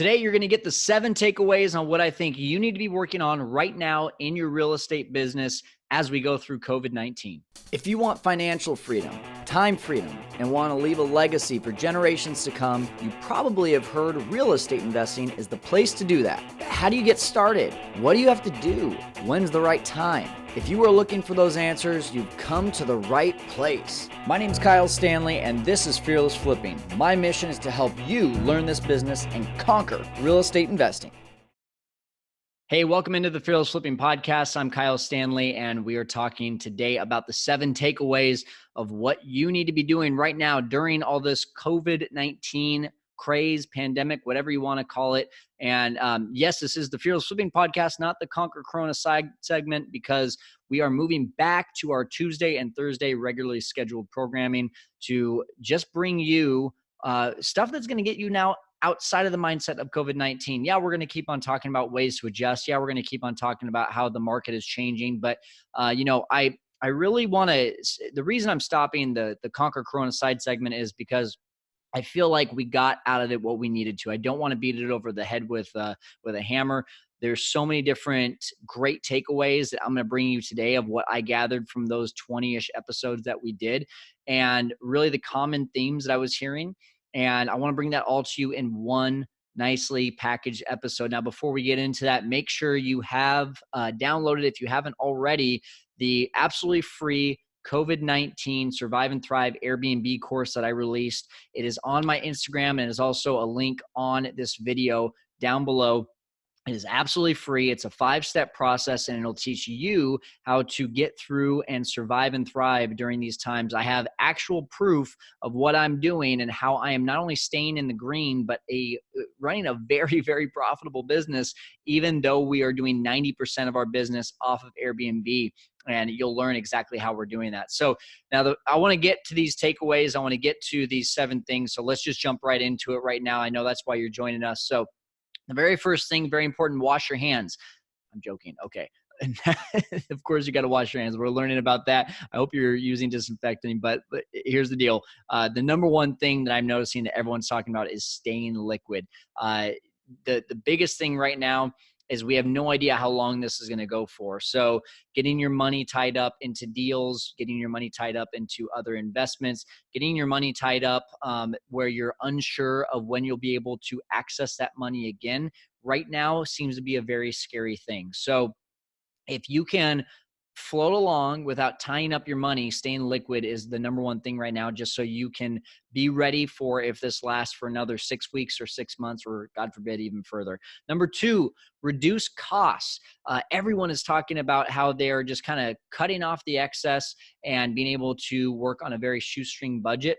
Today, you're going to get the 7 takeaways on what I think you need to be working on right now in your real estate business as we go through COVID-19. If you want financial freedom, time freedom, and want to leave a legacy for generations to come, you probably have heard real estate investing is the place to do that. How do you get started? What do you have to do? When's the right time? If you are looking for those answers, you've come to the right place. My name is Kyle Stanley, and this is Fearless Flipping. My mission is to help you learn this business and conquer real estate investing. Hey, welcome into the Fearless Flipping podcast. I'm Kyle Stanley, and we are talking today about the 7 takeaways of what you need to be doing right now during all this COVID-19 craze, pandemic, whatever you want to call it. And yes, this is the Fearless Flipping podcast, not the Conquer Corona segment, because we are moving back to our Tuesday and Thursday regularly scheduled programming to just bring you stuff that's going to get you now outside of the mindset of COVID-19. Yeah, we're going to keep on talking about ways to adjust. Yeah, we're going to keep on talking about how the market is changing. But, I really want to, the reason I'm stopping the Conquer Corona side segment is because I feel like we got out of it what we needed to. I don't want to beat it over the head with a hammer. There's so many different great takeaways that I'm going to bring you today of what I gathered from those 20-ish episodes that we did, and really the common themes that I was hearing. And I want to bring that all to you in one nicely packaged episode. Now, before we get into that, make sure you have downloaded, if you haven't already, the absolutely free COVID-19 Survive and Thrive Airbnb course that I released. It is on my Instagram, and it is also a link on this video down below. It is absolutely free. It's a 5-step process, and it'll teach you how to get through and survive and thrive during these times. I have actual proof of what I'm doing and how I am not only staying in the green, but running a very, very profitable business, even though we are doing 90% of our business off of Airbnb. And you'll learn exactly how we're doing that. So now I want to get to these takeaways. I want to get to these 7 things. So let's just jump right into it right now. I know that's why you're joining us. So the very first thing, very important, wash your hands. I'm joking. Okay. Of course, you got to wash your hands. We're learning about that. I hope you're using disinfectant, but here's the deal. The number one thing that I'm noticing that everyone's talking about is staying liquid. The biggest thing right now is we have no idea how long this is going to go for. So getting your money tied up into deals, getting your money tied up into other investments, getting your money tied up where you're unsure of when you'll be able to access that money again, right now seems to be a very scary thing. So if you can float along without tying up your money, staying liquid is the number one thing right now, just so you can be ready for if this lasts for another 6 weeks or 6 months, or God forbid, even further. Number 2, reduce costs. Everyone is talking about how they're just kind of cutting off the excess and being able to work on a very shoestring budget.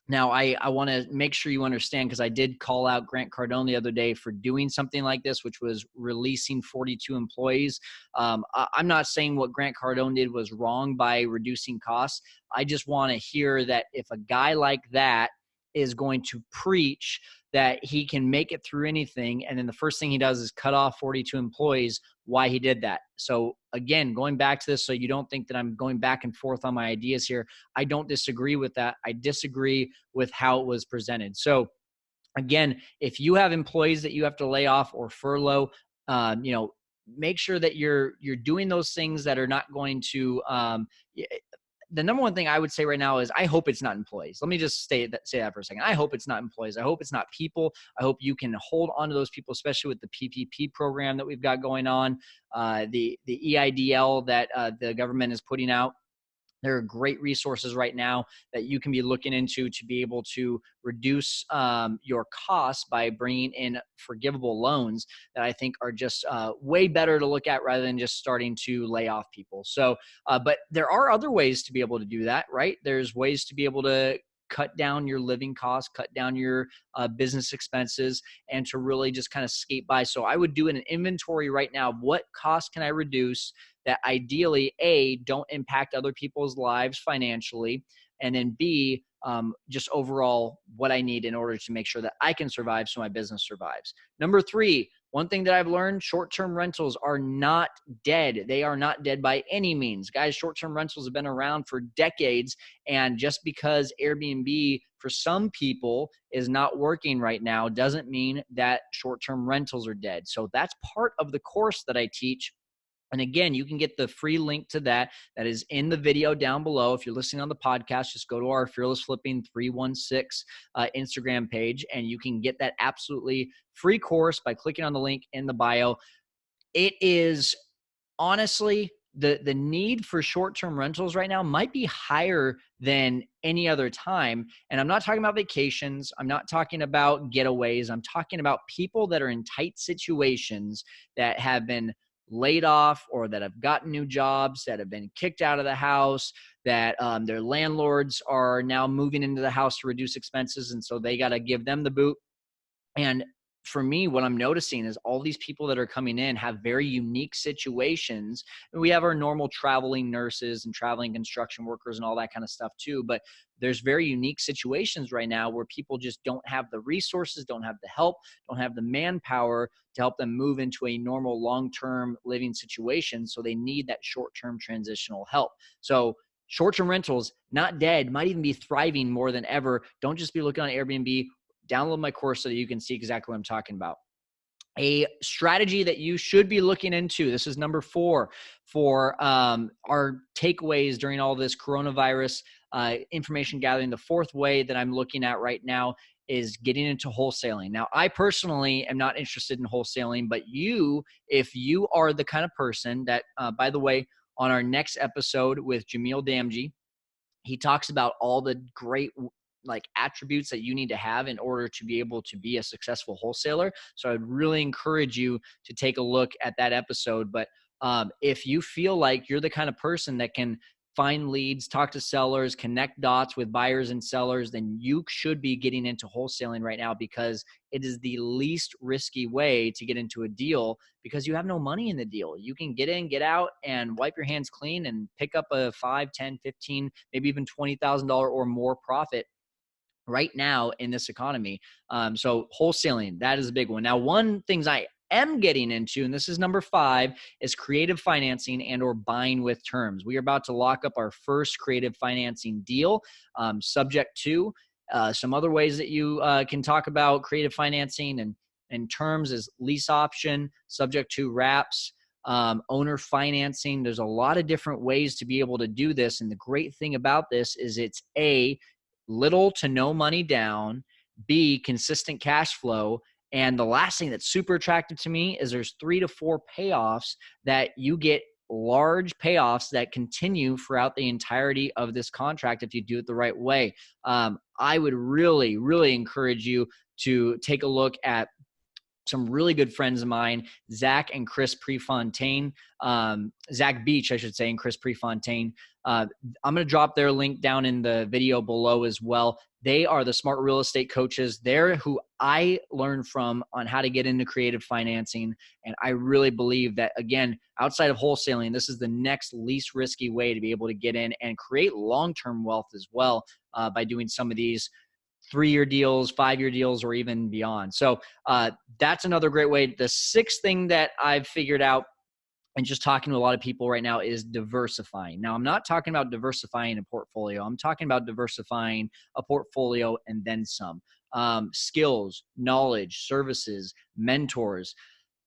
Now, I want to make sure you understand, because I did call out Grant Cardone the other day for doing something like this, which was releasing 42 employees. I'm not saying what Grant Cardone did was wrong by reducing costs. I just want to hear that if a guy like that is going to preach that he can make it through anything, and then the first thing he does is cut off 42 employees, why he did that. So again, going back to this, so you don't think that I'm going back and forth on my ideas here, I don't disagree with that. I disagree with how it was presented. So again, if you have employees that you have to lay off or furlough, make sure that you're doing those things that are not going to the number one thing I would say right now is I hope it's not employees. Let me just say that for a second. I hope it's not employees. I hope it's not people. I hope you can hold on to those people, especially with the PPP program that we've got going on, the EIDL that the government is putting out. There are great resources right now that you can be looking into to be able to reduce your costs by bringing in forgivable loans that I think are just way better to look at rather than just starting to lay off people. So, but there are other ways to be able to do that, right? There's ways to be able to cut down your living costs, cut down your business expenses, and to really just kind of skate by. So I would do an inventory right now of what costs can I reduce that ideally, A, don't impact other people's lives financially, and then B, just overall what I need in order to make sure that I can survive so my business survives. Number 3, one thing that I've learned, short-term rentals are not dead. They are not dead by any means. Guys, short-term rentals have been around for decades. And just because Airbnb for some people is not working right now doesn't mean that short-term rentals are dead. So that's part of the course that I teach. And again, you can get the free link to that. That is in the video down below. If you're listening on the podcast, just go to our Fearless Flipping 316 Instagram page, and you can get that absolutely free course by clicking on the link in the bio. It is honestly, the need for short-term rentals right now might be higher than any other time. And I'm not talking about vacations. I'm not talking about getaways. I'm talking about people that are in tight situations that have been laid off or that have gotten new jobs, that have been kicked out of the house, that their landlords are now moving into the house to reduce expenses. And so they got to give them the boot. And for me, what I'm noticing is all these people that are coming in have very unique situations. And we have our normal traveling nurses and traveling construction workers and all that kind of stuff too. But there's very unique situations right now where people just don't have the resources, don't have the help, don't have the manpower to help them move into a normal long-term living situation. So they need that short-term transitional help. So short-term rentals, not dead, might even be thriving more than ever. Don't just be looking on Airbnb. Download my course so that you can see exactly what I'm talking about. A strategy that you should be looking into, this is number 4 for our takeaways during all this coronavirus information gathering. The 4th way that I'm looking at right now is getting into wholesaling. Now, I personally am not interested in wholesaling, but if you are the kind of person that, by the way, on our next episode with Jamil Damji, he talks about all the great attributes that you need to have in order to be able to be a successful wholesaler. So I'd really encourage you to take a look at that episode. But if you feel like you're the kind of person that can find leads, talk to sellers, connect dots with buyers and sellers, then you should be getting into wholesaling right now, because it is the least risky way to get into a deal, because you have no money in the deal. You can get in, get out, and wipe your hands clean and pick up a 5, 10, 15, maybe even $20,000 or more profit right now in this economy. So wholesaling, that is a big one. Now, one things I am getting into, and this is number 5, is creative financing and or buying with terms. We are about to lock up our first creative financing deal, subject to some other ways that you can talk about creative financing and terms is lease option, subject to wraps, owner financing. There's a lot of different ways to be able to do this. And the great thing about this is it's little to no money down, B, consistent cash flow. And the last thing that's super attractive to me is there's 3 to 4 payoffs that you get, large payoffs that continue throughout the entirety of this contract if you do it the right way. I would really, really encourage you to take a look at some really good friends of mine, Zach and Chris Prefontaine, Zach Beach, I should say, and Chris Prefontaine. I'm going to drop their link down in the video below as well. They are the smart real estate coaches. They're who I learned from on how to get into creative financing. And I really believe that, again, outside of wholesaling, this is the next least risky way to be able to get in and create long-term wealth as well by doing some of these 3-year deals, 5-year deals, or even beyond. So that's another great way. The 6th thing that I've figured out and just talking to a lot of people right now is diversifying. Now, I'm not talking about diversifying a portfolio. I'm talking about diversifying a portfolio and then some. Skills, knowledge, services, mentors.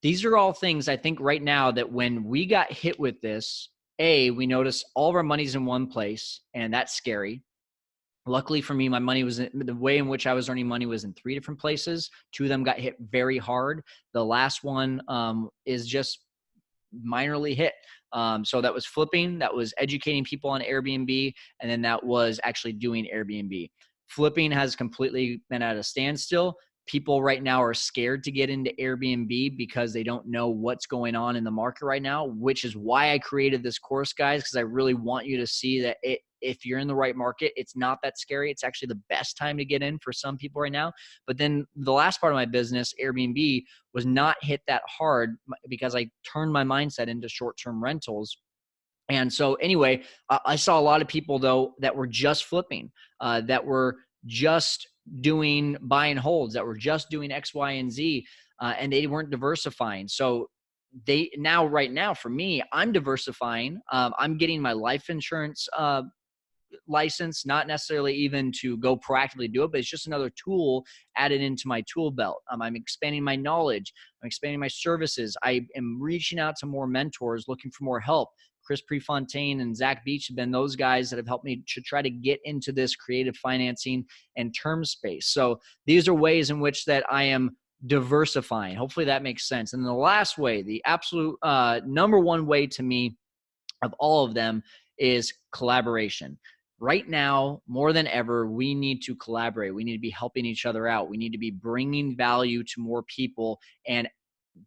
These are all things I think right now that when we got hit with this, we noticed all of our money's in one place, and that's scary. Luckily for me, my money was the way in which I was earning money was in 3 different places. 2 of them got hit very hard. The last one is just minorly hit. So that was flipping, that was educating people on Airbnb, and then that was actually doing Airbnb. Flipping has completely been at a standstill. People right now are scared to get into Airbnb because they don't know what's going on in the market right now, which is why I created this course, guys, because I really want you to see that if you're in the right market, it's not that scary. It's actually the best time to get in for some people right now. But then the last part of my business, Airbnb, was not hit that hard because I turned my mindset into short-term rentals. And so anyway, I saw a lot of people, though, that were just flipping, that were just doing buy and holds, that were just doing X, Y, and Z. and they weren't diversifying. So right now for me, I'm diversifying. I'm getting my life insurance license, not necessarily even to go proactively do it, but it's just another tool added into my tool belt. I'm expanding my knowledge. I'm expanding my services. I am reaching out to more mentors, looking for more help. Chris Prefontaine and Zach Beach have been those guys that have helped me to try to get into this creative financing and term space. So these are ways in which that I am diversifying. Hopefully that makes sense. And the last way, the absolute number one way to me of all of them, is collaboration. Right now, more than ever, we need to collaborate. We need to be helping each other out. We need to be bringing value to more people and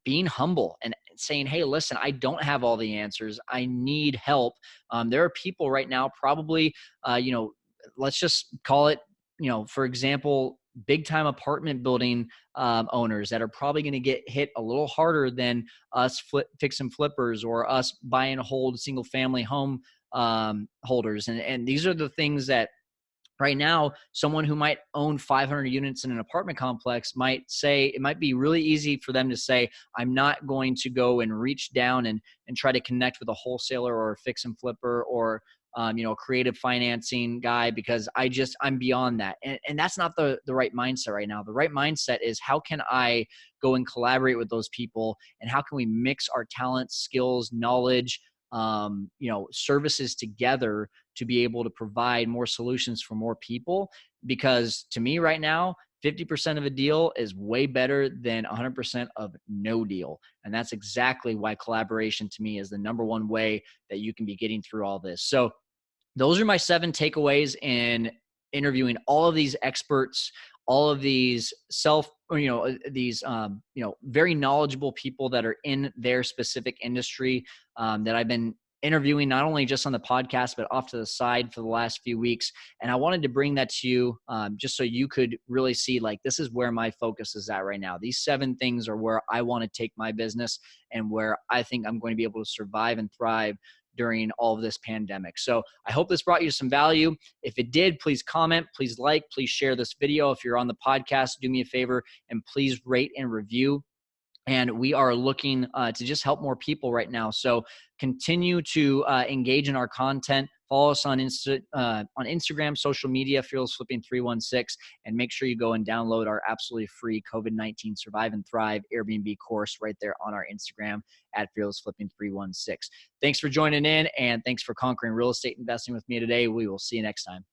being humble and saying, hey, listen, I don't have all the answers. I need help. There are people right now, probably, let's just call it, for example, big time apartment building owners that are probably going to get hit a little harder than us fix and flippers or us buy and hold single family home holders. And these are the things that right now, someone who might own 500 units in an apartment complex might say, it might be really easy for them to say, I'm not going to go and reach down and try to connect with a wholesaler or a fix and flipper or, a creative financing guy, because I'm beyond that. And that's not the right mindset right now. The right mindset is, how can I go and collaborate with those people? And how can we mix our talents, skills, knowledge, services together to be able to provide more solutions for more people? Because to me right now, 50% of a deal is way better than 100% of no deal. And that's exactly why collaboration to me is the number one way that you can be getting through all this. So those are my 7 takeaways in interviewing all of these experts, all of these very knowledgeable people that are in their specific industry that I've been interviewing, not only just on the podcast, but off to the side for the last few weeks. And I wanted to bring that to you just so you could really see, like, this is where my focus is at right now. These 7 things are where I want to take my business and where I think I'm going to be able to survive and thrive during all of this pandemic. So I hope this brought you some value. If it did, please comment, please like, please share this video. If you're on the podcast, do me a favor and please rate and review. And we are looking to just help more people right now. So continue to engage in our content. Follow us on Instagram, social media, Fearless Flipping 316, and make sure you go and download our absolutely free COVID-19 Survive and Thrive Airbnb course right there on our Instagram at Fearless Flipping 316. Thanks for joining in, and thanks for conquering real estate investing with me today. We will see you next time.